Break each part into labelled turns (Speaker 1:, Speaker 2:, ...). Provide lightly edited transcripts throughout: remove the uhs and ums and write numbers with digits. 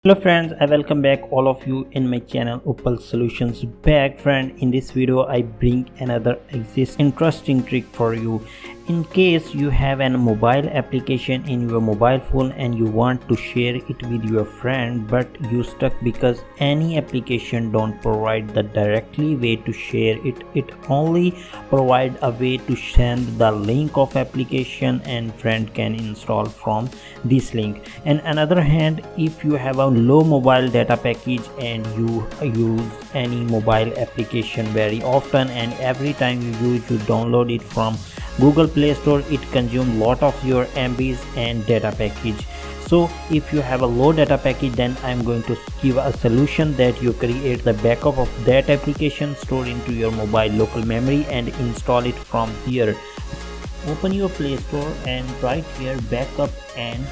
Speaker 1: Hello friends, I welcome back all of you in my channel Uppal Solutions. Back friend, in this video I bring another interesting trick for you. In case you have a mobile application in your mobile phone and you want to share it with your friend, but you stuck because any application don't provide the directly way to share it. It only provide a way to send the link of application and friend can install from this link. And another hand, if you have a low mobile data package and you use any mobile application very often and every time you download it from Google Play Store, it consumes lot of your MBs and data package. So if you have a low data package, then I'm going to give a solution that you create the backup of that application, store into your mobile local memory and install it from here. Open your Play Store and write here backup and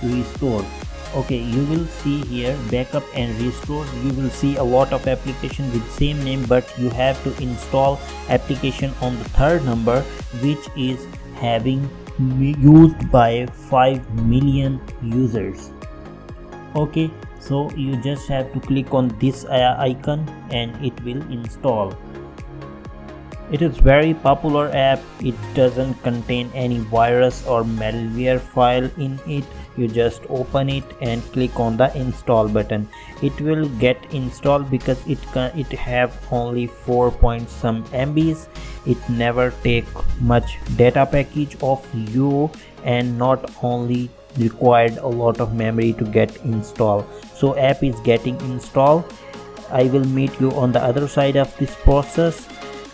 Speaker 1: restore. Okay, you will see here backup and restore. You will see a lot of application with same name, but you have to install application on the third number, which is having used by 5 million users. Okay, so you just have to click on this icon and it will install. It is very popular app. It doesn't contain any virus or malware file in it. You just open it and click on the install button. It will get installed because it have only 4 point some MBs. It never take much data package of you and not only required a lot of memory to get installed. So app is getting installed. I will meet you on the other side of this process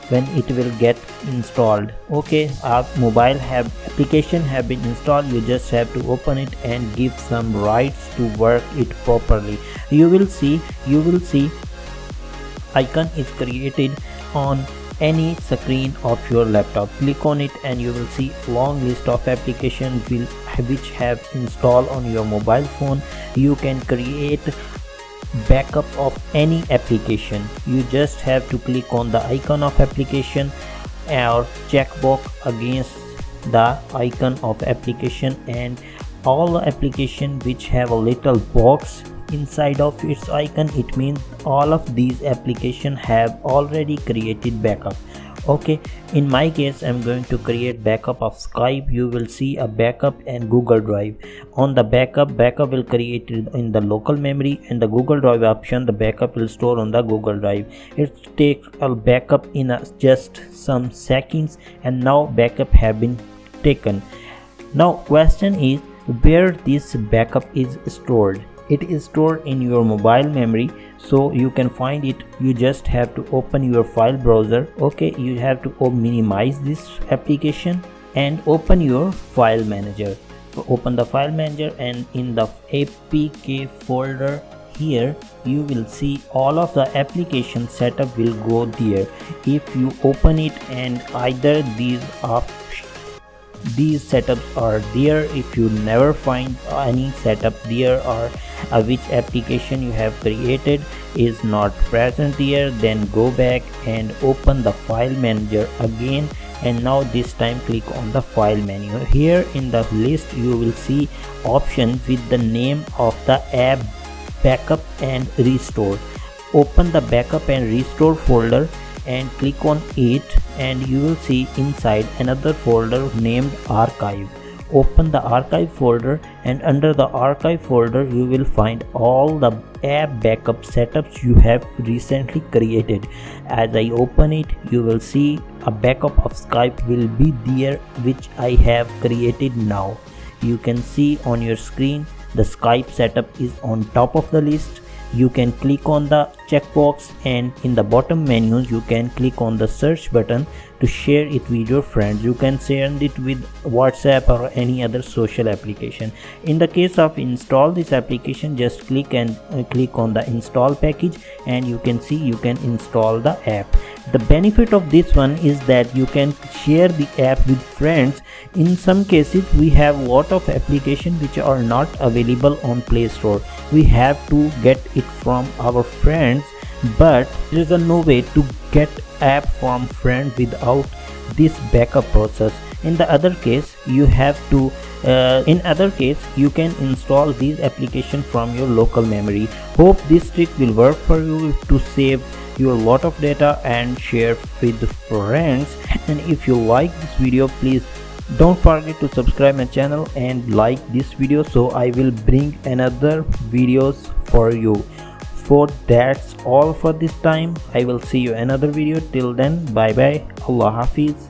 Speaker 1: when it will get installed. Okay, our mobile application have been installed. You just have to open it and give some rights to work it properly. You will see icon is created on any screen of your laptop. Click on it and you will see long list of applications which have installed on your mobile phone. You can create backup of any application. You just have to click on the icon of application or checkbox against the icon of application, and all the application which have a little box inside of its icon, it means all of these applications have already created backup. Okay, in my case I'm going to create backup of Skype. You will see a backup and Google Drive. On the backup will create it in the local memory, and the Google Drive option, the backup will store on the Google Drive. It takes a backup in just some seconds, and now backup have been taken. Now question is where this backup is stored. It is stored in your mobile memory, so you can find it. You just have to open your file browser. Okay, you have to minimize this application and open your file manager. So open the file manager and in the APK folder here you will see all of the application setup will go there. If you open it and either these setups are there, if you never find any setup there or which application you have created is not present here, then go back and open the file manager again, and now this time click on the file menu. Here in the list you will see option with the name of the app backup and restore. Open the backup and restore folder and click on it, and you will see inside another folder named archive. Open the archive folder, and under the archive folder you will find all the app backup setups you have recently created. As I open it, you will see a backup of Skype will be there, which I have created now. You can see on your screen the Skype setup is on top of the list. You can click on the checkbox, and in the bottom menu you can click on the search button to share it with your friends. You can share it with WhatsApp or any other social application. In the case of install this application, just click on the install package and you can see you can install the app. The benefit of this one is that you can share the app with friends. In some cases we have lot of applications which are not available on Play Store. We have to get it from our friends, but there is no way to get app from friends without this backup process. In the other case, you have to In other case, you can install these applications from your local memory. Hope this trick will work for you to save you a lot of data and share with friends. And if you like this video, please don't forget to subscribe my channel and like this video, so I will bring another videos for you. So that's all for this time. I will see you another video. Till then, bye bye. Allah Hafiz.